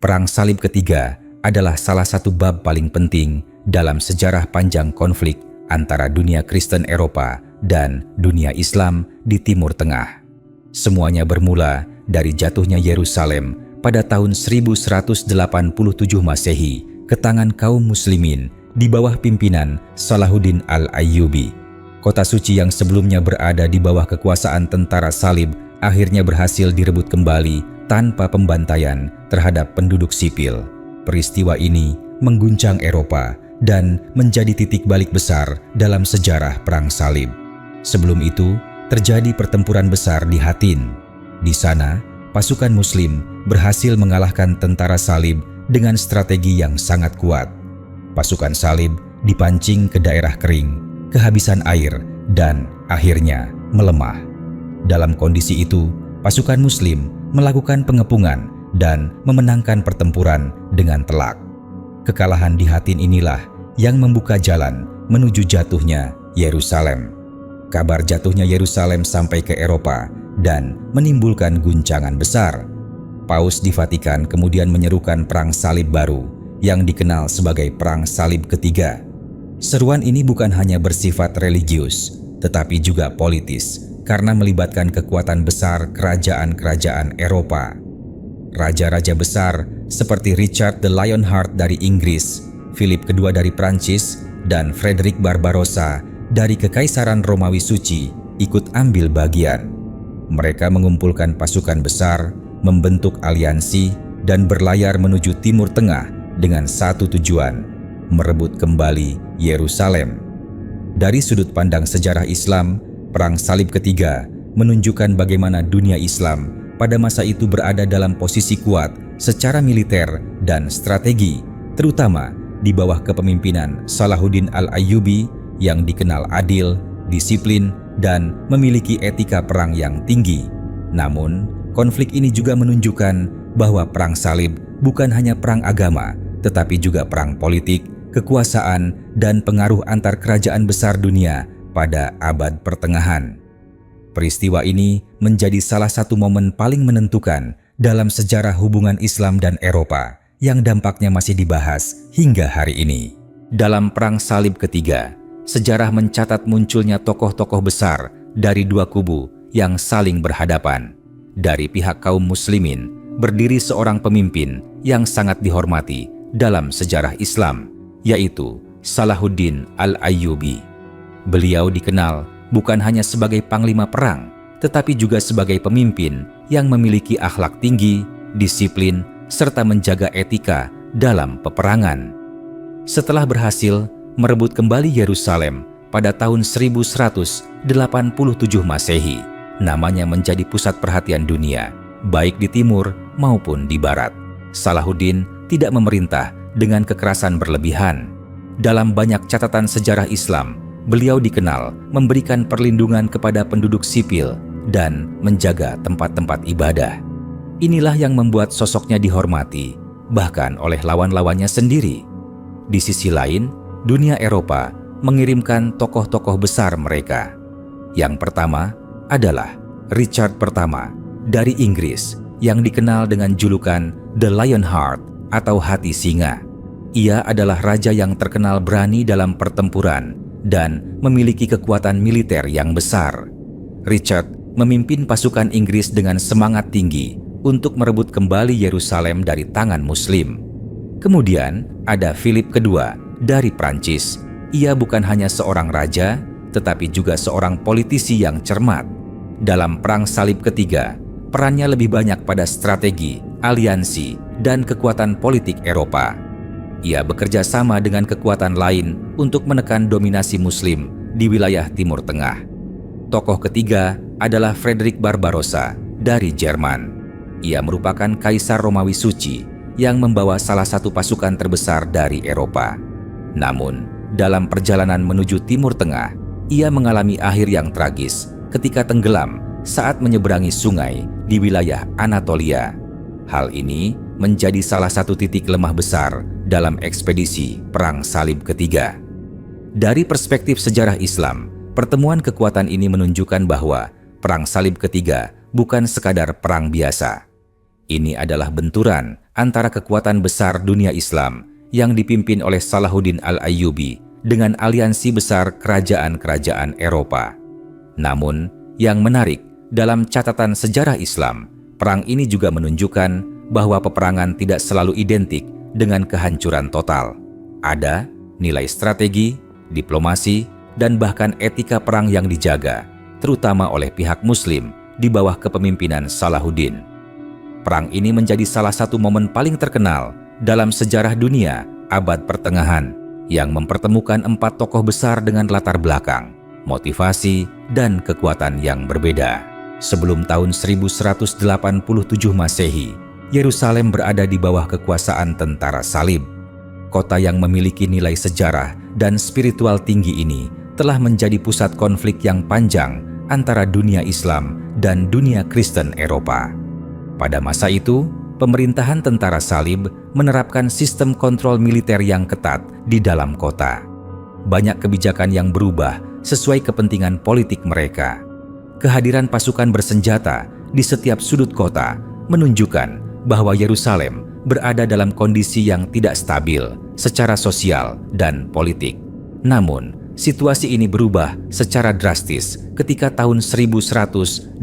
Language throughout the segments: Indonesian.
Perang Salib Ketiga adalah salah satu bab paling penting dalam sejarah panjang konflik antara dunia Kristen Eropa dan dunia Islam di Timur Tengah. Semuanya bermula dari jatuhnya Yerusalem pada tahun 1187 Masehi ke tangan kaum muslimin di bawah pimpinan Salahuddin Al-Ayyubi. Kota suci yang sebelumnya berada di bawah kekuasaan tentara salib akhirnya berhasil direbut kembali tanpa pembantaian terhadap penduduk sipil. Peristiwa ini mengguncang Eropa dan menjadi titik balik besar dalam sejarah Perang Salib. Sebelum itu, terjadi pertempuran besar di Hattin. Di sana, pasukan Muslim berhasil mengalahkan tentara salib dengan strategi yang sangat kuat. Pasukan salib dipancing ke daerah kering, kehabisan air, dan akhirnya melemah. Dalam kondisi itu, pasukan Muslim melakukan pengepungan dan memenangkan pertempuran dengan telak. Kekalahan di Hattin inilah yang membuka jalan menuju jatuhnya Yerusalem. Kabar jatuhnya Yerusalem sampai ke Eropa dan menimbulkan guncangan besar. Paus di Vatikan kemudian menyerukan perang salib baru yang dikenal sebagai Perang Salib Ketiga. Seruan ini bukan hanya bersifat religius, tetapi juga politis karena melibatkan kekuatan besar kerajaan-kerajaan Eropa. Raja-raja besar seperti Richard the Lionheart dari Inggris, Philip II dari Prancis, dan Frederick Barbarossa dari Kekaisaran Romawi Suci ikut ambil bagian. Mereka mengumpulkan pasukan besar, membentuk aliansi, dan berlayar menuju Timur Tengah dengan satu tujuan, merebut kembali Yerusalem. Dari sudut pandang sejarah Islam, Perang Salib Ketiga menunjukkan bagaimana dunia Islam pada masa itu berada dalam posisi kuat secara militer dan strategi, terutama di bawah kepemimpinan Salahuddin Al-Ayyubi yang dikenal adil, disiplin, dan memiliki etika perang yang tinggi. Namun, konflik ini juga menunjukkan bahwa Perang Salib bukan hanya perang agama, tetapi juga perang politik, kekuasaan, dan pengaruh antar kerajaan besar dunia pada abad pertengahan. Peristiwa ini menjadi salah satu momen paling menentukan dalam sejarah hubungan Islam dan Eropa yang dampaknya masih dibahas hingga hari ini. Dalam Perang Salib Ketiga, sejarah mencatat munculnya tokoh-tokoh besar dari dua kubu yang saling berhadapan. Dari pihak kaum muslimin, berdiri seorang pemimpin yang sangat dihormati dalam sejarah Islam, yaitu Salahuddin Al-Ayyubi. Beliau dikenal bukan hanya sebagai panglima perang, tetapi juga sebagai pemimpin yang memiliki akhlak tinggi, disiplin, serta menjaga etika dalam peperangan. Setelah berhasil merebut kembali Yerusalem pada tahun 1187 Masehi, namanya menjadi pusat perhatian dunia, baik di timur maupun di barat. Salahuddin tidak memerintah dengan kekerasan berlebihan. Dalam banyak catatan sejarah Islam, beliau dikenal memberikan perlindungan kepada penduduk sipil dan menjaga tempat-tempat ibadah. Inilah yang membuat sosoknya dihormati, bahkan oleh lawan-lawannya sendiri. Di sisi lain, dunia Eropa mengirimkan tokoh-tokoh besar mereka. Yang pertama adalah Richard I dari Inggris yang dikenal dengan julukan The Lionheart atau Hati Singa. Ia adalah raja yang terkenal berani dalam pertempuran dan memiliki kekuatan militer yang besar. Richard memimpin pasukan Inggris dengan semangat tinggi untuk merebut kembali Yerusalem dari tangan Muslim. Kemudian ada Philip II dari Prancis. Ia bukan hanya seorang raja, tetapi juga seorang politisi yang cermat. Dalam Perang Salib Ketiga, perannya lebih banyak pada strategi, aliansi, dan kekuatan politik Eropa. Ia bekerja sama dengan kekuatan lain untuk menekan dominasi Muslim di wilayah Timur Tengah. Tokoh ketiga adalah Frederick Barbarossa dari Jerman. Ia merupakan Kaisar Romawi Suci yang membawa salah satu pasukan terbesar dari Eropa. Namun, dalam perjalanan menuju Timur Tengah, ia mengalami akhir yang tragis ketika tenggelam saat menyeberangi sungai di wilayah Anatolia. Hal ini menjadi salah satu titik lemah besar dalam ekspedisi Perang Salib Ketiga. Dari perspektif sejarah Islam, pertemuan kekuatan ini menunjukkan bahwa Perang Salib Ketiga bukan sekadar perang biasa. Ini adalah benturan antara kekuatan besar dunia Islam yang dipimpin oleh Salahuddin Al-Ayyubi dengan aliansi besar kerajaan-kerajaan Eropa. Namun, yang menarik, dalam catatan sejarah Islam, perang ini juga menunjukkan bahwa peperangan tidak selalu identik dengan kehancuran total. Ada nilai strategi, diplomasi, dan bahkan etika perang yang dijaga, terutama oleh pihak Muslim di bawah kepemimpinan Salahuddin. Perang ini menjadi salah satu momen paling terkenal dalam sejarah dunia abad pertengahan yang mempertemukan 4 tokoh besar dengan latar belakang, motivasi, dan kekuatan yang berbeda. Sebelum tahun 1187 Masehi, Yerusalem berada di bawah kekuasaan tentara salib. Kota yang memiliki nilai sejarah dan spiritual tinggi ini telah menjadi pusat konflik yang panjang antara dunia Islam dan dunia Kristen Eropa. Pada masa itu, pemerintahan tentara salib menerapkan sistem kontrol militer yang ketat di dalam kota. Banyak kebijakan yang berubah sesuai kepentingan politik mereka. Kehadiran pasukan bersenjata di setiap sudut kota menunjukkan bahwa Yerusalem berada dalam kondisi yang tidak stabil secara sosial dan politik. Namun, situasi ini berubah secara drastis ketika tahun 1187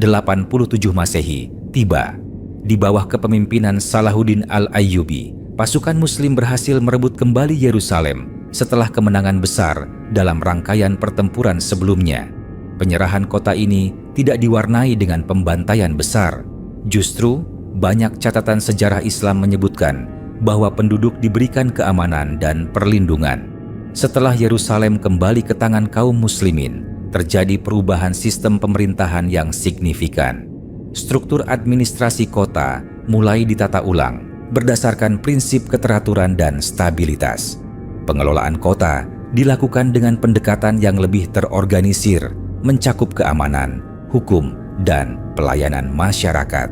Masehi tiba. Di bawah kepemimpinan Salahuddin Al-Ayyubi, pasukan Muslim berhasil merebut kembali Yerusalem setelah kemenangan besar dalam rangkaian pertempuran sebelumnya. Penyerahan kota ini tidak diwarnai dengan pembantaian besar. Justru, banyak catatan sejarah Islam menyebutkan bahwa penduduk diberikan keamanan dan perlindungan. Setelah Yerusalem kembali ke tangan kaum muslimin, terjadi perubahan sistem pemerintahan yang signifikan. Struktur administrasi kota mulai ditata ulang berdasarkan prinsip keteraturan dan stabilitas. Pengelolaan kota dilakukan dengan pendekatan yang lebih terorganisir, mencakup keamanan, hukum, dan pelayanan masyarakat.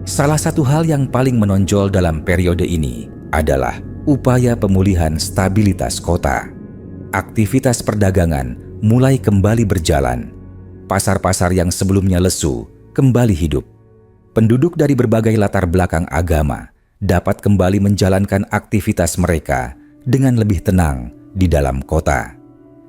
Salah satu hal yang paling menonjol dalam periode ini adalah upaya pemulihan stabilitas kota. Aktivitas perdagangan mulai kembali berjalan. Pasar-pasar yang sebelumnya lesu kembali hidup. Penduduk dari berbagai latar belakang agama dapat kembali menjalankan aktivitas mereka dengan lebih tenang di dalam kota.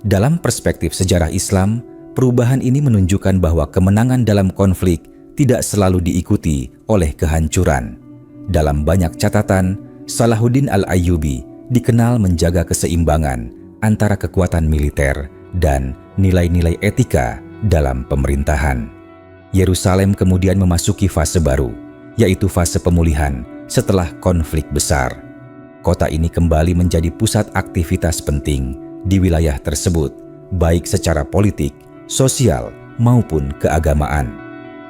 Dalam perspektif sejarah Islam, perubahan ini menunjukkan bahwa kemenangan dalam konflik tidak selalu diikuti oleh kehancuran. Dalam banyak catatan, Salahuddin Al-Ayyubi dikenal menjaga keseimbangan antara kekuatan militer dan nilai-nilai etika dalam pemerintahan. Yerusalem kemudian memasuki fase baru, yaitu fase pemulihan setelah konflik besar. Kota ini kembali menjadi pusat aktivitas penting di wilayah tersebut, baik secara politik, sosial, maupun keagamaan.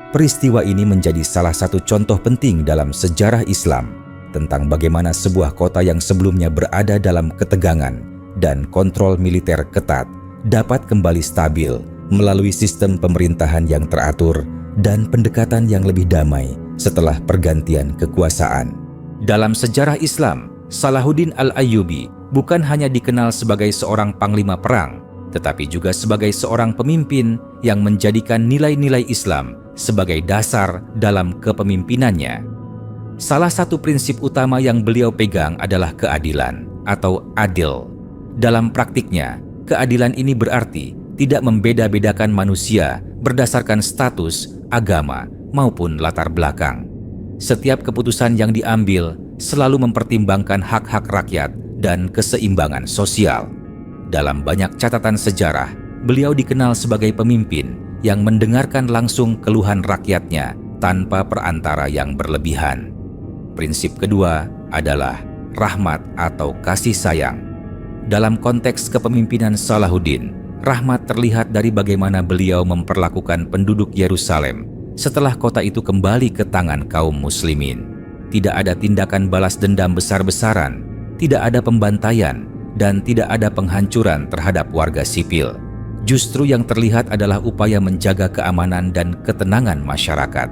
Peristiwa ini menjadi salah satu contoh penting dalam sejarah Islam tentang bagaimana sebuah kota yang sebelumnya berada dalam ketegangan dan kontrol militer ketat dapat kembali stabil melalui sistem pemerintahan yang teratur dan pendekatan yang lebih damai setelah pergantian kekuasaan. Dalam sejarah Islam, Salahuddin Al-Ayyubi bukan hanya dikenal sebagai seorang panglima perang, tetapi juga sebagai seorang pemimpin yang menjadikan nilai-nilai Islam sebagai dasar dalam kepemimpinannya. Salah satu prinsip utama yang beliau pegang adalah keadilan atau adil. Dalam praktiknya, keadilan ini berarti tidak membeda-bedakan manusia berdasarkan status, agama, maupun latar belakang. Setiap keputusan yang diambil selalu mempertimbangkan hak-hak rakyat dan keseimbangan sosial. Dalam banyak catatan sejarah, beliau dikenal sebagai pemimpin yang mendengarkan langsung keluhan rakyatnya tanpa perantara yang berlebihan. Prinsip kedua adalah rahmat atau kasih sayang. Dalam konteks kepemimpinan Salahuddin, rahmat terlihat dari bagaimana beliau memperlakukan penduduk Yerusalem setelah kota itu kembali ke tangan kaum muslimin. Tidak ada tindakan balas dendam besar-besaran, tidak ada pembantaian, dan tidak ada penghancuran terhadap warga sipil. Justru yang terlihat adalah upaya menjaga keamanan dan ketenangan masyarakat.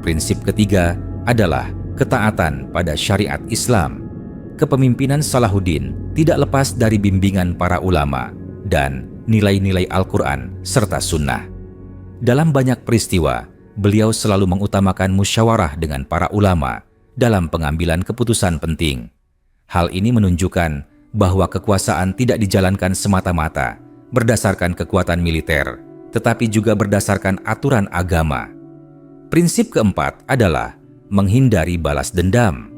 Prinsip ketiga adalah ketaatan pada syariat Islam. Kepemimpinan Salahuddin tidak lepas dari bimbingan para ulama dan nilai-nilai Al-Quran serta Sunnah. Dalam banyak peristiwa, beliau selalu mengutamakan musyawarah dengan para ulama dalam pengambilan keputusan penting. Hal ini menunjukkan bahwa kekuasaan tidak dijalankan semata-mata berdasarkan kekuatan militer, tetapi juga berdasarkan aturan agama. Prinsip keempat adalah menghindari balas dendam.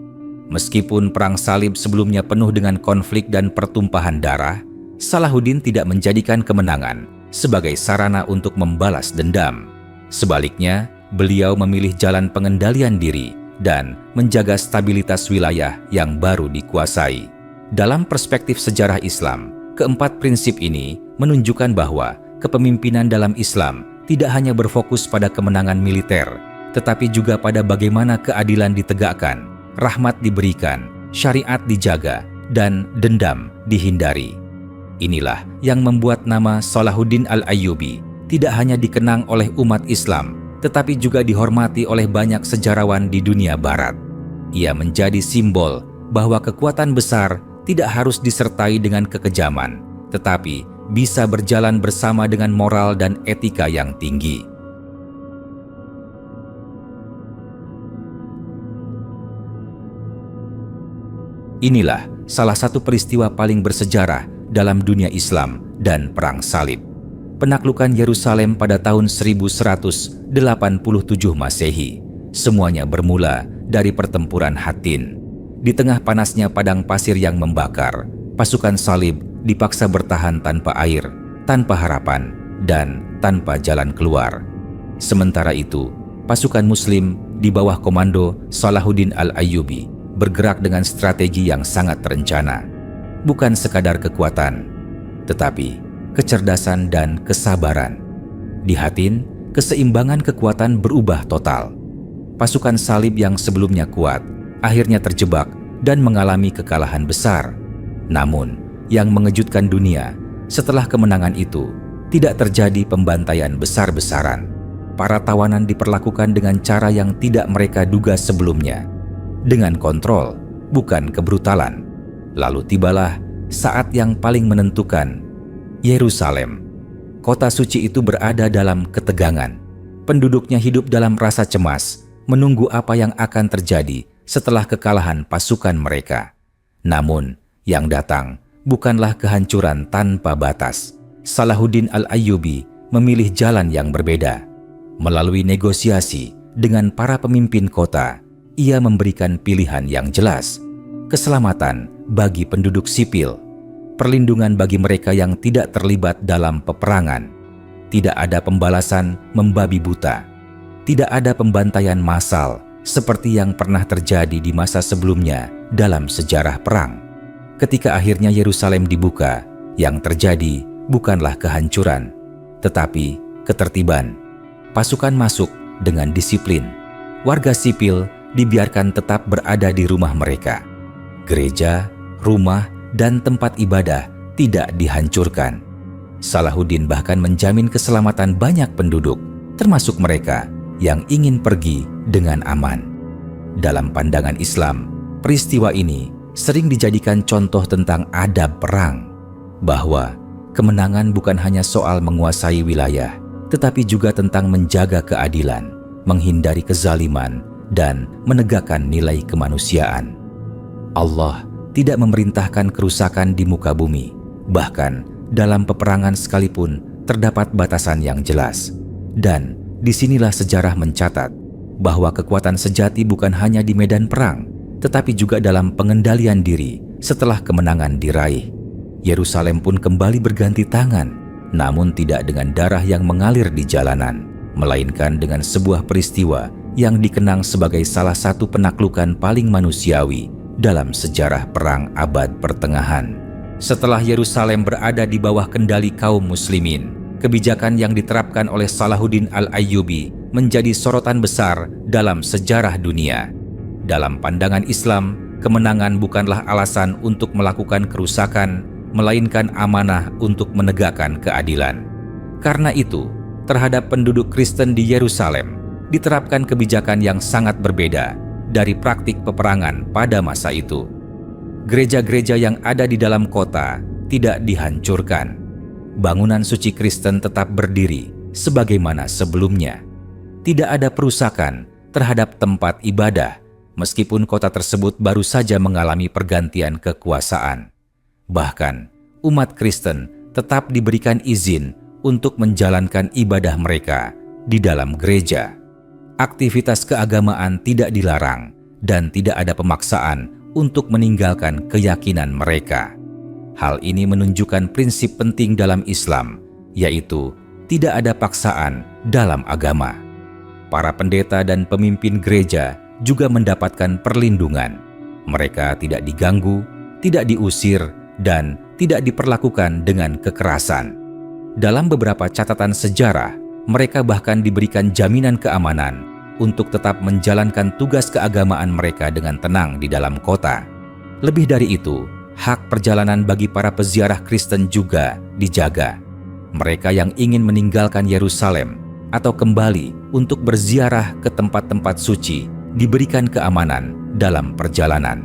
Meskipun perang salib sebelumnya penuh dengan konflik dan pertumpahan darah, Salahuddin tidak menjadikan kemenangan sebagai sarana untuk membalas dendam. Sebaliknya, beliau memilih jalan pengendalian diri dan menjaga stabilitas wilayah yang baru dikuasai. Dalam perspektif sejarah Islam, keempat prinsip ini menunjukkan bahwa kepemimpinan dalam Islam tidak hanya berfokus pada kemenangan militer, tetapi juga pada bagaimana keadilan ditegakkan, rahmat diberikan, syariat dijaga, dan dendam dihindari. Inilah yang membuat nama Salahuddin Al-Ayyubi tidak hanya dikenang oleh umat Islam, tetapi juga dihormati oleh banyak sejarawan di dunia barat. Ia menjadi simbol bahwa kekuatan besar tidak harus disertai dengan kekejaman, tetapi bisa berjalan bersama dengan moral dan etika yang tinggi. Inilah salah satu peristiwa paling bersejarah dalam dunia Islam dan Perang Salib. Penaklukan Yerusalem pada tahun 1187 Masehi. Semuanya bermula dari pertempuran Hattin. Di tengah panasnya padang pasir yang membakar, pasukan salib dipaksa bertahan tanpa air, tanpa harapan, dan tanpa jalan keluar. Sementara itu, pasukan Muslim di bawah komando Salahuddin Al-Ayyubi bergerak dengan strategi yang sangat terencana. Bukan sekadar kekuatan, tetapi kecerdasan dan kesabaran. Di Hattin, keseimbangan kekuatan berubah total. Pasukan salib yang sebelumnya kuat akhirnya terjebak dan mengalami kekalahan besar. Namun, yang mengejutkan dunia, setelah kemenangan itu, tidak terjadi pembantaian besar-besaran. Para tawanan diperlakukan dengan cara yang tidak mereka duga sebelumnya, dengan kontrol, bukan kebrutalan. Lalu tibalah saat yang paling menentukan. Yerusalem, kota suci itu berada dalam ketegangan. Penduduknya hidup dalam rasa cemas, menunggu apa yang akan terjadi setelah kekalahan pasukan mereka. Namun, yang datang bukanlah kehancuran tanpa batas. Salahuddin Al-Ayyubi memilih jalan yang berbeda. Melalui negosiasi dengan para pemimpin kota, ia memberikan pilihan yang jelas. Keselamatan bagi penduduk sipil, perlindungan bagi mereka yang tidak terlibat dalam peperangan, tidak ada pembalasan membabi buta, tidak ada pembantaian massal seperti yang pernah terjadi di masa sebelumnya dalam sejarah perang. Ketika akhirnya Yerusalem dibuka, yang terjadi bukanlah kehancuran, tetapi ketertiban. Pasukan masuk dengan disiplin. Warga sipil dibiarkan tetap berada di rumah mereka. Gereja, rumah, dan tempat ibadah tidak dihancurkan. Salahuddin bahkan menjamin keselamatan banyak penduduk, termasuk mereka yang ingin pergi dengan aman. Dalam pandangan Islam, peristiwa ini sering dijadikan contoh tentang adab perang, bahwa kemenangan bukan hanya soal menguasai wilayah, tetapi juga tentang menjaga keadilan, menghindari kezaliman, dan menegakkan nilai kemanusiaan. Allah tidak memerintahkan kerusakan di muka bumi, bahkan dalam peperangan sekalipun terdapat batasan yang jelas. Dan disinilah sejarah mencatat bahwa kekuatan sejati bukan hanya di medan perang, tetapi juga dalam pengendalian diri setelah kemenangan diraih. Yerusalem pun kembali berganti tangan, namun tidak dengan darah yang mengalir di jalanan, melainkan dengan sebuah peristiwa yang dikenang sebagai salah satu penaklukan paling manusiawi dalam sejarah perang abad pertengahan. Setelah Yerusalem berada di bawah kendali kaum muslimin, kebijakan yang diterapkan oleh Salahuddin Al-Ayyubi menjadi sorotan besar dalam sejarah dunia. Dalam pandangan Islam, kemenangan bukanlah alasan untuk melakukan kerusakan, melainkan amanah untuk menegakkan keadilan. Karena itu, terhadap penduduk Kristen di Yerusalem diterapkan kebijakan yang sangat berbeda dari praktik peperangan pada masa itu. Gereja-gereja yang ada di dalam kota tidak dihancurkan. Bangunan suci Kristen tetap berdiri sebagaimana sebelumnya. tidak ada perusakan terhadap tempat ibadah, meskipun kota tersebut baru saja mengalami pergantian kekuasaan. Bahkan, umat Kristen tetap diberikan izin untuk menjalankan ibadah mereka di dalam gereja. Aktivitas keagamaan tidak dilarang dan tidak ada pemaksaan untuk meninggalkan keyakinan mereka. Hal ini menunjukkan prinsip penting dalam Islam, yaitu tidak ada paksaan dalam agama. Para pendeta dan pemimpin gereja juga mendapatkan perlindungan. Mereka tidak diganggu, tidak diusir, dan tidak diperlakukan dengan kekerasan. Dalam beberapa catatan sejarah, mereka bahkan diberikan jaminan keamanan untuk tetap menjalankan tugas keagamaan mereka dengan tenang di dalam kota. Lebih dari itu, hak perjalanan bagi para peziarah Kristen juga dijaga. Mereka yang ingin meninggalkan Yerusalem atau kembali untuk berziarah ke tempat-tempat suci diberikan keamanan dalam perjalanan.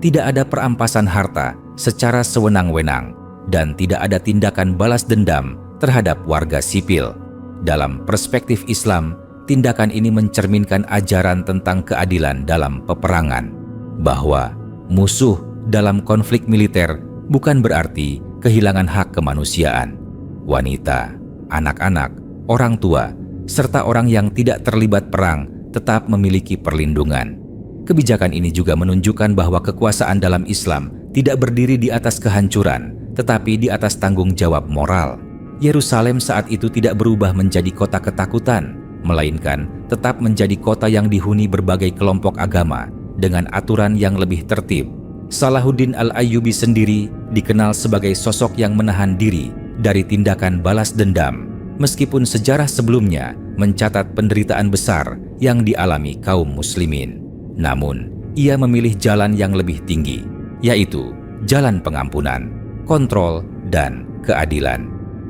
Tidak ada perampasan harta secara sewenang-wenang dan tidak ada tindakan balas dendam terhadap warga sipil. Dalam perspektif Islam, tindakan ini mencerminkan ajaran tentang keadilan dalam peperangan, bahwa musuh dalam konflik militer bukan berarti kehilangan hak kemanusiaan. Wanita, anak-anak, orang tua, serta orang yang tidak terlibat perang tetap memiliki perlindungan. Kebijakan ini juga menunjukkan bahwa kekuasaan dalam Islam tidak berdiri di atas kehancuran, tetapi di atas tanggung jawab moral. Yerusalem saat itu tidak berubah menjadi kota ketakutan, melainkan tetap menjadi kota yang dihuni berbagai kelompok agama dengan aturan yang lebih tertib. Salahuddin Al-Ayyubi sendiri dikenal sebagai sosok yang menahan diri dari tindakan balas dendam, meskipun sejarah sebelumnya mencatat penderitaan besar yang dialami kaum muslimin. Namun, ia memilih jalan yang lebih tinggi, yaitu jalan pengampunan, kontrol, dan keadilan.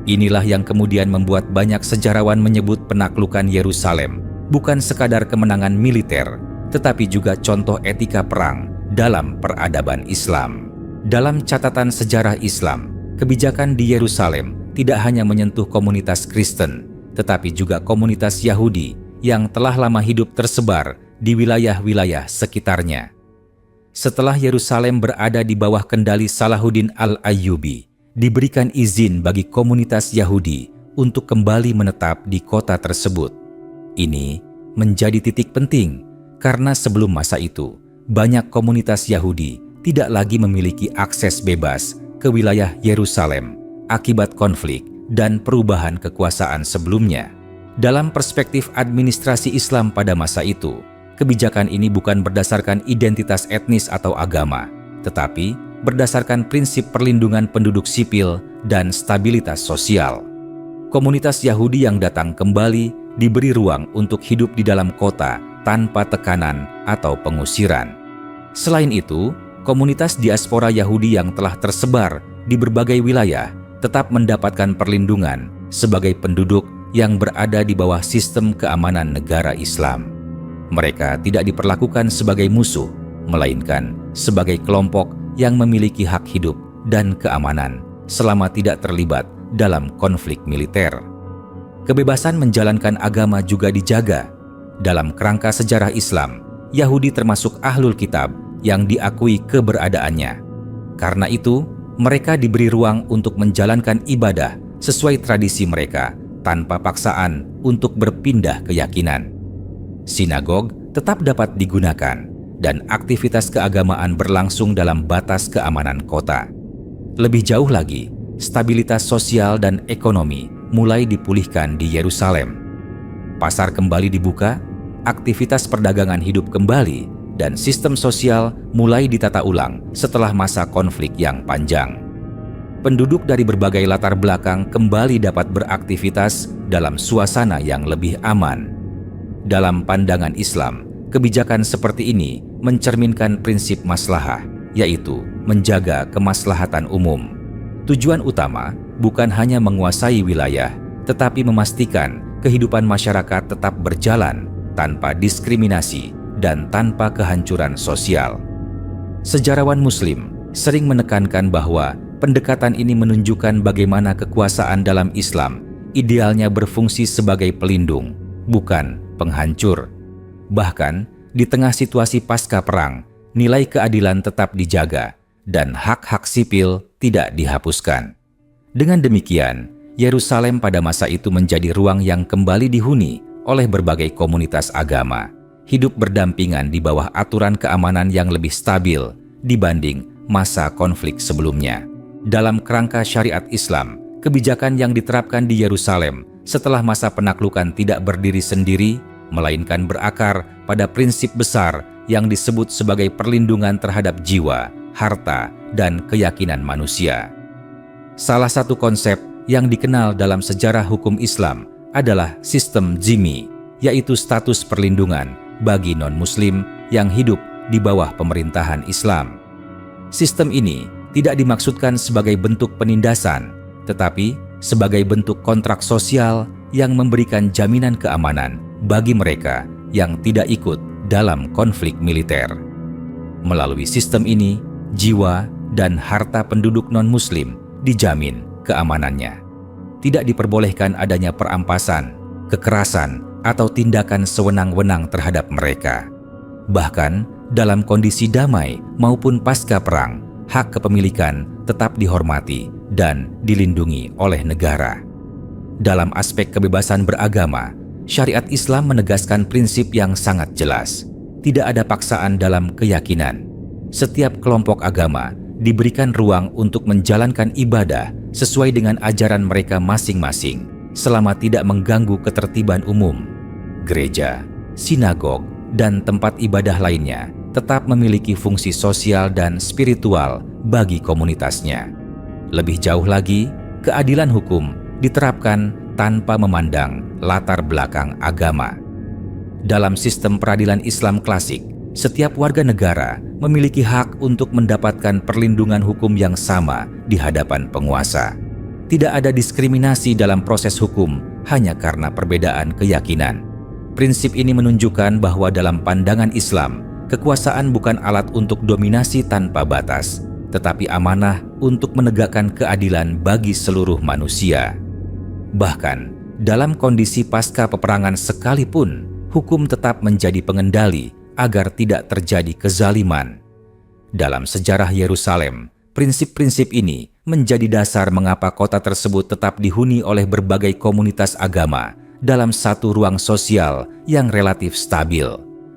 Inilah yang kemudian membuat banyak sejarawan menyebut penaklukan Yerusalem bukan sekadar kemenangan militer, tetapi juga contoh etika perang dalam peradaban Islam. Dalam catatan sejarah Islam, kebijakan di Yerusalem tidak hanya menyentuh komunitas Kristen, tetapi juga komunitas Yahudi yang telah lama hidup tersebar di wilayah-wilayah sekitarnya. Setelah Yerusalem berada di bawah kendali Salahuddin Al-Ayyubi, diberikan izin bagi komunitas Yahudi untuk kembali menetap di kota tersebut. Ini menjadi titik penting karena sebelum masa itu, banyak komunitas Yahudi tidak lagi memiliki akses bebas ke wilayah Yerusalem akibat konflik dan perubahan kekuasaan sebelumnya. Dalam perspektif administrasi Islam pada masa itu, kebijakan ini bukan berdasarkan identitas etnis atau agama, tetapi berdasarkan prinsip perlindungan penduduk sipil dan stabilitas sosial. Komunitas Yahudi yang datang kembali diberi ruang untuk hidup di dalam kota tanpa tekanan atau pengusiran. Selain itu, komunitas diaspora Yahudi yang telah tersebar di berbagai wilayah tetap mendapatkan perlindungan sebagai penduduk yang berada di bawah sistem keamanan negara Islam. Mereka tidak diperlakukan sebagai musuh, melainkan sebagai kelompok yang memiliki hak hidup dan keamanan selama tidak terlibat dalam konflik militer. Kebebasan menjalankan agama juga dijaga. Dalam kerangka sejarah Islam, Yahudi termasuk Ahlul Kitab yang diakui keberadaannya. Karena itu, mereka diberi ruang untuk menjalankan ibadah sesuai tradisi mereka tanpa paksaan untuk berpindah keyakinan. Sinagog tetap dapat digunakan dan aktivitas keagamaan berlangsung dalam batas keamanan kota. Lebih jauh lagi, stabilitas sosial dan ekonomi mulai dipulihkan di Yerusalem. Pasar kembali dibuka, aktivitas perdagangan hidup kembali, dan sistem sosial mulai ditata ulang setelah masa konflik yang panjang. Penduduk dari berbagai latar belakang kembali dapat beraktivitas dalam suasana yang lebih aman. Dalam pandangan Islam, kebijakan seperti ini mencerminkan prinsip maslahah, yaitu menjaga kemaslahatan umum. Tujuan utama bukan hanya menguasai wilayah, tetapi memastikan kehidupan masyarakat tetap berjalan tanpa diskriminasi dan tanpa kehancuran sosial. Sejarawan Muslim sering menekankan bahwa pendekatan ini menunjukkan bagaimana kekuasaan dalam Islam idealnya berfungsi sebagai pelindung, bukan penghancur. Bahkan, di tengah situasi pasca perang, nilai keadilan tetap dijaga dan hak-hak sipil tidak dihapuskan. Dengan demikian, Yerusalem pada masa itu menjadi ruang yang kembali dihuni oleh berbagai komunitas agama, hidup berdampingan di bawah aturan keamanan yang lebih stabil dibanding masa konflik sebelumnya. Dalam kerangka syariat Islam, kebijakan yang diterapkan di Yerusalem setelah masa penaklukan tidak berdiri sendiri, melainkan berakar pada prinsip besar yang disebut sebagai perlindungan terhadap jiwa, harta, dan keyakinan manusia. Salah satu konsep yang dikenal dalam sejarah hukum Islam adalah sistem zimmi, yaitu status perlindungan bagi non-muslim yang hidup di bawah pemerintahan Islam. Sistem ini tidak dimaksudkan sebagai bentuk penindasan, tetapi sebagai bentuk kontrak sosial yang memberikan jaminan keamanan bagi mereka yang tidak ikut dalam konflik militer. Melalui sistem ini, jiwa dan harta penduduk non-muslim dijamin keamanannya. Tidak diperbolehkan adanya perampasan, kekerasan, atau tindakan sewenang-wenang terhadap mereka. Bahkan, dalam kondisi damai maupun pasca perang, hak kepemilikan tetap dihormati dan dilindungi oleh negara. Dalam aspek kebebasan beragama, syariat Islam menegaskan prinsip yang sangat jelas. Tidak ada paksaan dalam keyakinan. Setiap kelompok agama diberikan ruang untuk menjalankan ibadah sesuai dengan ajaran mereka masing-masing, selama tidak mengganggu ketertiban umum. Gereja, sinagog, dan tempat ibadah lainnya tetap memiliki fungsi sosial dan spiritual bagi komunitasnya. Lebih jauh lagi, keadilan hukum diterapkan tanpa memandang latar belakang agama. Dalam sistem peradilan Islam klasik, setiap warga negara memiliki hak untuk mendapatkan perlindungan hukum yang sama di hadapan penguasa. Tidak ada diskriminasi dalam proses hukum hanya karena perbedaan keyakinan. Prinsip ini menunjukkan bahwa dalam pandangan Islam, kekuasaan bukan alat untuk dominasi tanpa batas, tetapi amanah untuk menegakkan keadilan bagi seluruh manusia. Bahkan, dalam kondisi pasca peperangan sekalipun, hukum tetap menjadi pengendali agar tidak terjadi kezaliman. Dalam sejarah Yerusalem, prinsip-prinsip ini menjadi dasar mengapa kota tersebut tetap dihuni oleh berbagai komunitas agama dalam satu ruang sosial yang relatif stabil.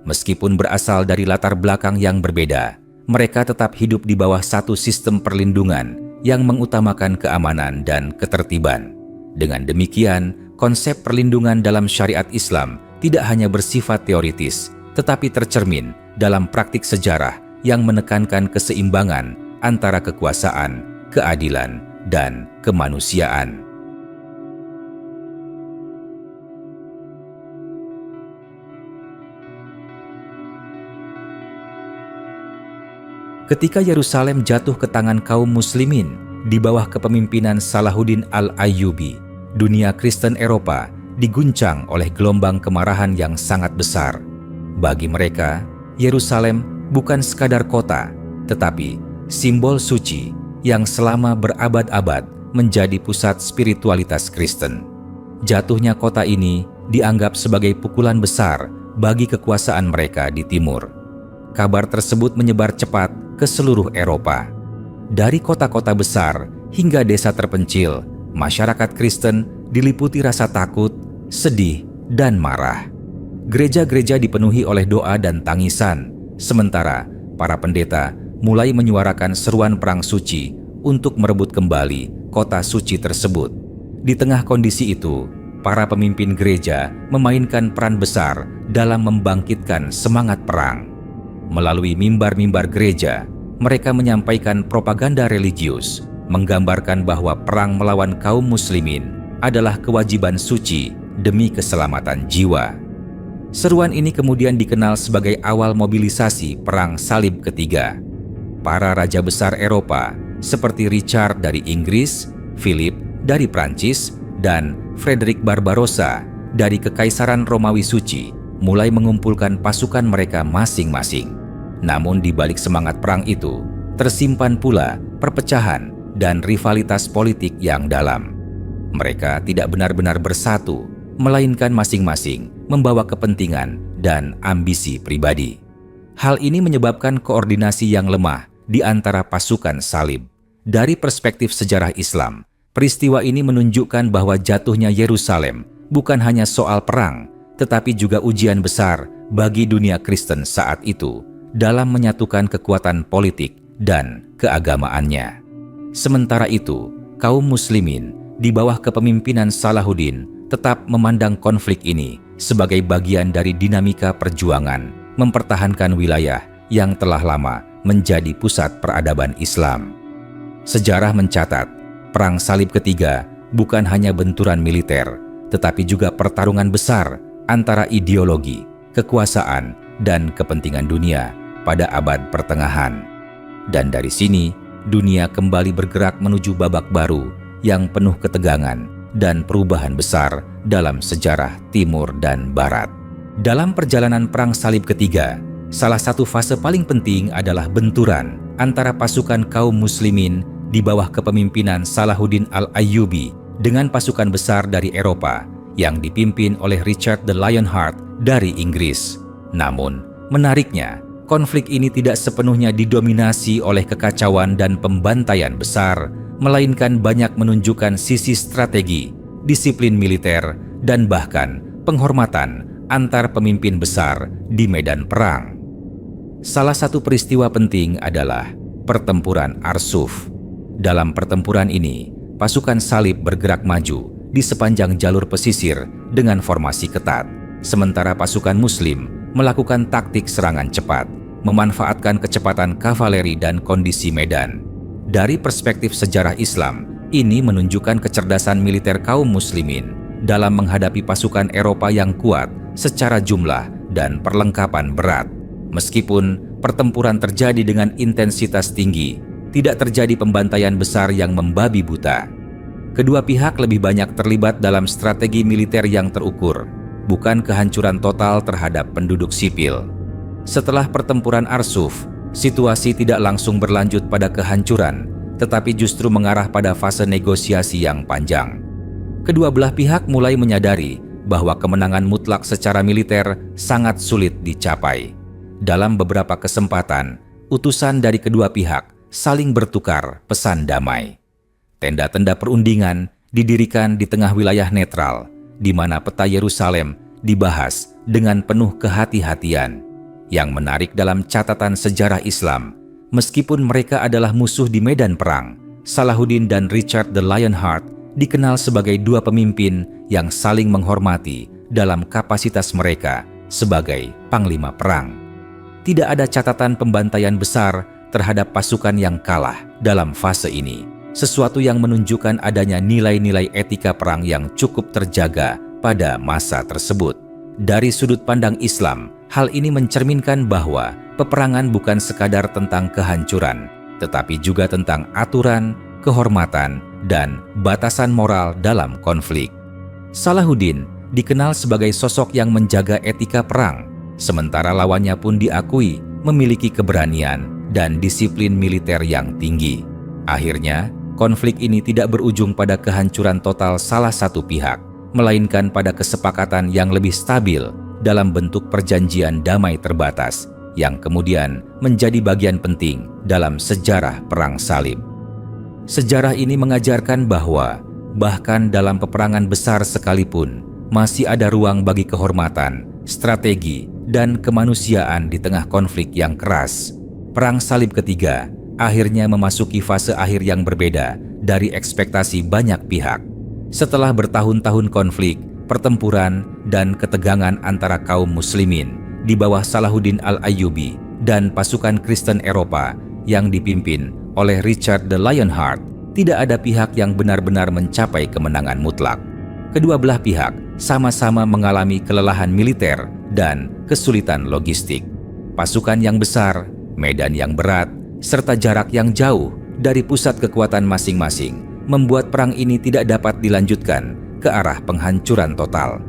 Meskipun berasal dari latar belakang yang berbeda, mereka tetap hidup di bawah satu sistem perlindungan yang mengutamakan keamanan dan ketertiban. Dengan demikian, konsep perlindungan dalam syariat Islam tidak hanya bersifat teoritis, tetapi tercermin dalam praktik sejarah yang menekankan keseimbangan antara kekuasaan, keadilan, dan kemanusiaan. Ketika Yerusalem jatuh ke tangan kaum muslimin di bawah kepemimpinan Salahuddin Al-Ayyubi, dunia Kristen Eropa diguncang oleh gelombang kemarahan yang sangat besar. Bagi mereka, Yerusalem bukan sekadar kota, tetapi simbol suci yang selama berabad-abad menjadi pusat spiritualitas Kristen. Jatuhnya kota ini dianggap sebagai pukulan besar bagi kekuasaan mereka di timur. Kabar tersebut menyebar cepat ke seluruh Eropa. Dari kota-kota besar hingga desa terpencil, masyarakat Kristen diliputi rasa takut, sedih, dan marah. Gereja-gereja dipenuhi oleh doa dan tangisan, sementara para pendeta mulai menyuarakan seruan perang suci untuk merebut kembali kota suci tersebut. Di tengah kondisi itu, para pemimpin gereja memainkan peran besar dalam membangkitkan semangat perang. Melalui mimbar-mimbar gereja, mereka menyampaikan propaganda religius, menggambarkan bahwa perang melawan kaum muslimin adalah kewajiban suci demi keselamatan jiwa. Seruan ini kemudian dikenal sebagai awal mobilisasi Perang Salib Ketiga. Para raja besar Eropa seperti Richard dari Inggris, Philip dari Prancis, dan Frederick Barbarossa dari Kekaisaran Romawi Suci mulai mengumpulkan pasukan mereka masing-masing. Namun di balik semangat perang itu, tersimpan pula perpecahan dan rivalitas politik yang dalam. Mereka tidak benar-benar bersatu melainkan masing-masing membawa kepentingan dan ambisi pribadi. Hal ini menyebabkan koordinasi yang lemah di antara pasukan salib. Dari perspektif sejarah Islam, peristiwa ini menunjukkan bahwa jatuhnya Yerusalem bukan hanya soal perang, tetapi juga ujian besar bagi dunia Kristen saat itu dalam menyatukan kekuatan politik dan keagamaannya. Sementara itu, kaum muslimin di bawah kepemimpinan Salahuddin tetap memandang konflik ini sebagai bagian dari dinamika perjuangan mempertahankan wilayah yang telah lama menjadi pusat peradaban Islam. Sejarah mencatat, Perang Salib Ketiga bukan hanya benturan militer, tetapi juga pertarungan besar antara ideologi, kekuasaan, dan kepentingan dunia pada abad pertengahan. Dan dari sini, dunia kembali bergerak menuju babak baru yang penuh ketegangan dan perubahan besar dalam sejarah Timur dan Barat. Dalam perjalanan Perang Salib Ketiga, salah satu fase paling penting adalah benturan antara pasukan kaum muslimin di bawah kepemimpinan Salahuddin Al-Ayyubi dengan pasukan besar dari Eropa yang dipimpin oleh Richard the Lionheart dari Inggris. Namun, menariknya, konflik ini tidak sepenuhnya didominasi oleh kekacauan dan pembantaian besar, melainkan banyak menunjukkan sisi strategi, disiplin militer, dan bahkan penghormatan antar pemimpin besar di medan perang. Salah satu peristiwa penting adalah pertempuran Arsuf. Dalam pertempuran ini, pasukan salib bergerak maju di sepanjang jalur pesisir dengan formasi ketat, sementara pasukan muslim melakukan taktik serangan cepat, memanfaatkan kecepatan kavaleri dan kondisi medan. Dari perspektif sejarah Islam, ini menunjukkan kecerdasan militer kaum muslimin dalam menghadapi pasukan Eropa yang kuat secara jumlah dan perlengkapan berat. Meskipun pertempuran terjadi dengan intensitas tinggi, tidak terjadi pembantaian besar yang membabi buta. Kedua pihak lebih banyak terlibat dalam strategi militer yang terukur, bukan kehancuran total terhadap penduduk sipil. Setelah pertempuran Arsuf, situasi tidak langsung berlanjut pada kehancuran, tetapi justru mengarah pada fase negosiasi yang panjang. Kedua belah pihak mulai menyadari bahwa kemenangan mutlak secara militer sangat sulit dicapai. Dalam beberapa kesempatan, utusan dari kedua pihak saling bertukar pesan damai. Tenda-tenda perundingan didirikan di tengah wilayah netral, di mana peta Yerusalem dibahas dengan penuh kehati-hatian. Yang menarik dalam catatan sejarah Islam, meskipun mereka adalah musuh di medan perang, Salahuddin dan Richard the Lionheart dikenal sebagai dua pemimpin yang saling menghormati dalam kapasitas mereka sebagai panglima perang. Tidak ada catatan pembantaian besar terhadap pasukan yang kalah dalam fase ini, sesuatu yang menunjukkan adanya nilai-nilai etika perang yang cukup terjaga pada masa tersebut. Dari sudut pandang Islam, hal ini mencerminkan bahwa peperangan bukan sekadar tentang kehancuran, tetapi juga tentang aturan, kehormatan, dan batasan moral dalam konflik. Salahuddin dikenal sebagai sosok yang menjaga etika perang, sementara lawannya pun diakui memiliki keberanian dan disiplin militer yang tinggi. Akhirnya, konflik ini tidak berujung pada kehancuran total salah satu pihak, melainkan pada kesepakatan yang lebih stabil dalam bentuk perjanjian damai terbatas yang kemudian menjadi bagian penting dalam sejarah Perang Salib. Sejarah ini mengajarkan bahwa bahkan dalam peperangan besar sekalipun, masih ada ruang bagi kehormatan, strategi, dan kemanusiaan di tengah konflik yang keras. Perang Salib Ketiga akhirnya memasuki fase akhir yang berbeda dari ekspektasi banyak pihak. Setelah bertahun-tahun konflik, pertempuran, dan ketegangan antara kaum muslimin di bawah Salahuddin Al-Ayyubi dan pasukan Kristen Eropa yang dipimpin oleh Richard the Lionheart, tidak ada pihak yang benar-benar mencapai kemenangan mutlak. Kedua belah pihak sama-sama mengalami kelelahan militer dan kesulitan logistik. Pasukan yang besar, medan yang berat, serta jarak yang jauh dari pusat kekuatan masing-masing membuat perang ini tidak dapat dilanjutkan ke arah penghancuran total.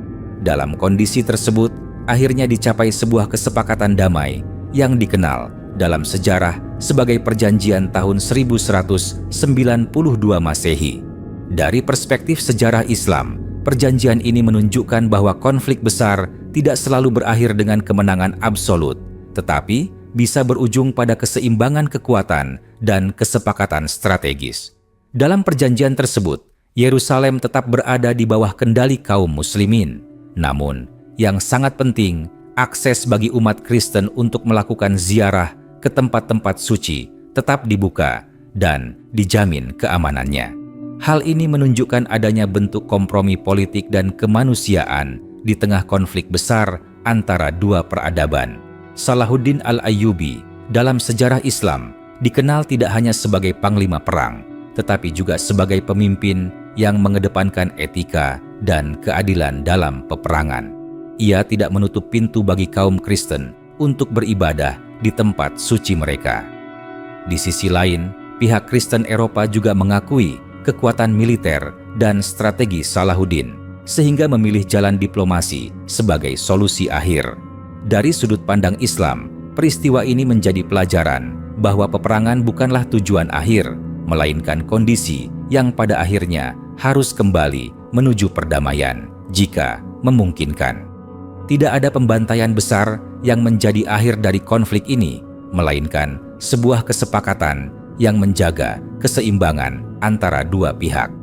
Dalam kondisi tersebut, akhirnya dicapai sebuah kesepakatan damai yang dikenal dalam sejarah sebagai Perjanjian tahun 1192 Masehi. Dari perspektif sejarah Islam, perjanjian ini menunjukkan bahwa konflik besar tidak selalu berakhir dengan kemenangan absolut, tetapi bisa berujung pada keseimbangan kekuatan dan kesepakatan strategis. Dalam perjanjian tersebut, Yerusalem tetap berada di bawah kendali kaum muslimin. Namun, yang sangat penting, akses bagi umat Kristen untuk melakukan ziarah ke tempat-tempat suci tetap dibuka dan dijamin keamanannya. Hal ini menunjukkan adanya bentuk kompromi politik dan kemanusiaan di tengah konflik besar antara dua peradaban. Salahuddin Al-Ayyubi dalam sejarah Islam dikenal tidak hanya sebagai panglima perang, tetapi juga sebagai pemimpin yang mengedepankan etika dan keadilan dalam peperangan. Ia tidak menutup pintu bagi kaum Kristen untuk beribadah di tempat suci mereka. Di sisi lain, pihak Kristen Eropa juga mengakui kekuatan militer dan strategi Salahuddin, sehingga memilih jalan diplomasi sebagai solusi akhir. Dari sudut pandang Islam, peristiwa ini menjadi pelajaran bahwa peperangan bukanlah tujuan akhir, melainkan kondisi yang pada akhirnya harus kembali menuju perdamaian jika memungkinkan. Tidak ada pembantaian besar yang menjadi akhir dari konflik ini, melainkan sebuah kesepakatan yang menjaga keseimbangan antara dua pihak.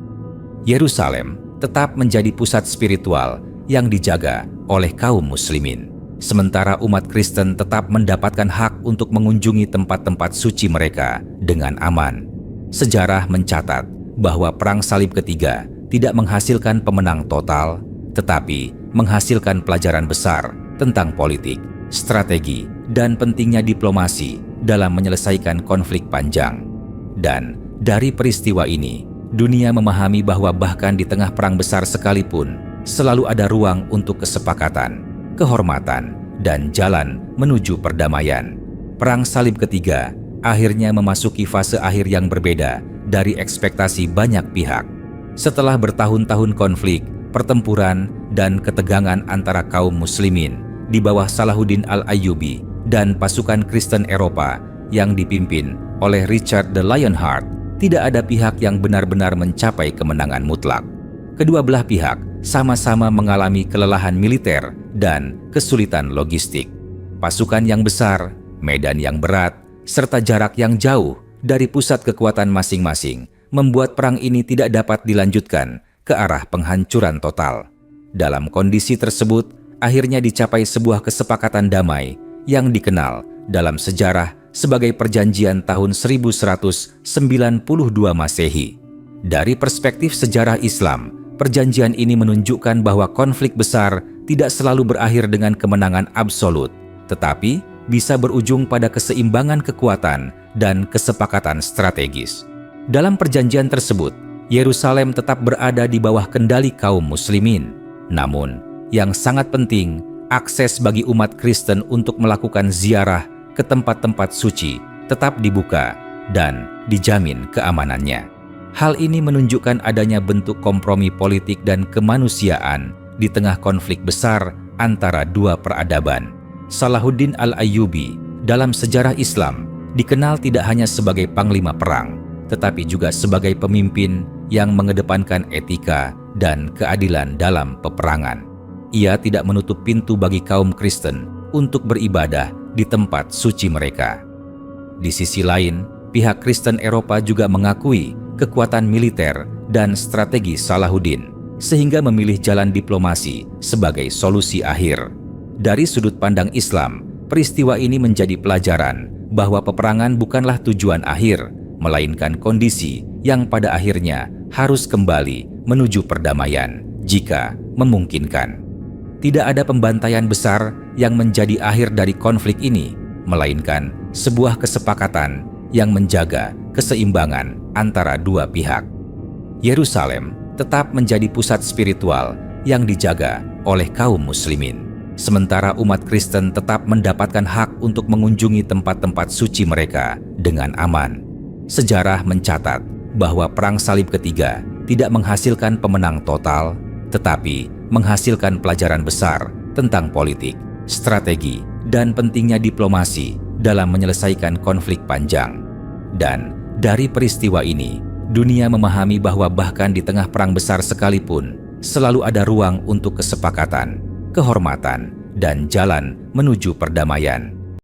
Yerusalem tetap menjadi pusat spiritual yang dijaga oleh kaum muslimin, sementara umat Kristen tetap mendapatkan hak untuk mengunjungi tempat-tempat suci mereka dengan aman. Sejarah mencatat bahwa Perang Salib Ketiga tidak menghasilkan pemenang total, tetapi menghasilkan pelajaran besar tentang politik, strategi, dan pentingnya diplomasi dalam menyelesaikan konflik panjang. Dan dari peristiwa ini, dunia memahami bahwa bahkan di tengah perang besar sekalipun, selalu ada ruang untuk kesepakatan, kehormatan, dan jalan menuju perdamaian. Perang Salib Ketiga akhirnya memasuki fase akhir yang berbeda dari ekspektasi banyak pihak. Setelah bertahun-tahun konflik, pertempuran, dan ketegangan antara kaum muslimin di bawah Salahuddin Al-Ayyubi dan pasukan Kristen Eropa yang dipimpin oleh Richard the Lionheart, tidak ada pihak yang benar-benar mencapai kemenangan mutlak. Kedua belah pihak sama-sama mengalami kelelahan militer dan kesulitan logistik. Pasukan yang besar, medan yang berat, serta jarak yang jauh dari pusat kekuatan masing-masing membuat perang ini tidak dapat dilanjutkan ke arah penghancuran total. Dalam kondisi tersebut, akhirnya dicapai sebuah kesepakatan damai yang dikenal dalam sejarah sebagai perjanjian tahun 1192 Masehi. Dari perspektif sejarah Islam, perjanjian ini menunjukkan bahwa konflik besar tidak selalu berakhir dengan kemenangan absolut, tetapi bisa berujung pada keseimbangan kekuatan dan kesepakatan strategis. Dalam perjanjian tersebut, Yerusalem tetap berada di bawah kendali kaum muslimin. Namun, yang sangat penting, akses bagi umat Kristen untuk melakukan ziarah ke tempat-tempat suci tetap dibuka dan dijamin keamanannya. Hal ini menunjukkan adanya bentuk kompromi politik dan kemanusiaan di tengah konflik besar antara dua peradaban. Salahuddin Al-Ayyubi dalam sejarah Islam dikenal tidak hanya sebagai panglima perang, tetapi juga sebagai pemimpin yang mengedepankan etika dan keadilan dalam peperangan. Ia tidak menutup pintu bagi kaum Kristen untuk beribadah di tempat suci mereka. Di sisi lain, pihak Kristen Eropa juga mengakui kekuatan militer dan strategi Salahuddin, sehingga memilih jalan diplomasi sebagai solusi akhir. Dari sudut pandang Islam, peristiwa ini menjadi pelajaran bahwa peperangan bukanlah tujuan akhir, melainkan kondisi yang pada akhirnya harus kembali menuju perdamaian jika memungkinkan. Tidak ada pembantaian besar yang menjadi akhir dari konflik ini, melainkan sebuah kesepakatan yang menjaga keseimbangan antara dua pihak. Yerusalem tetap menjadi pusat spiritual yang dijaga oleh kaum muslimin, sementara umat Kristen tetap mendapatkan hak untuk mengunjungi tempat-tempat suci mereka dengan aman. Sejarah mencatat bahwa Perang Salib Ketiga tidak menghasilkan pemenang total, tetapi menghasilkan pelajaran besar tentang politik, strategi, dan pentingnya diplomasi dalam menyelesaikan konflik panjang. Dan dari peristiwa ini, dunia memahami bahwa bahkan di tengah perang besar sekalipun, selalu ada ruang untuk kesepakatan, kehormatan, dan jalan menuju perdamaian.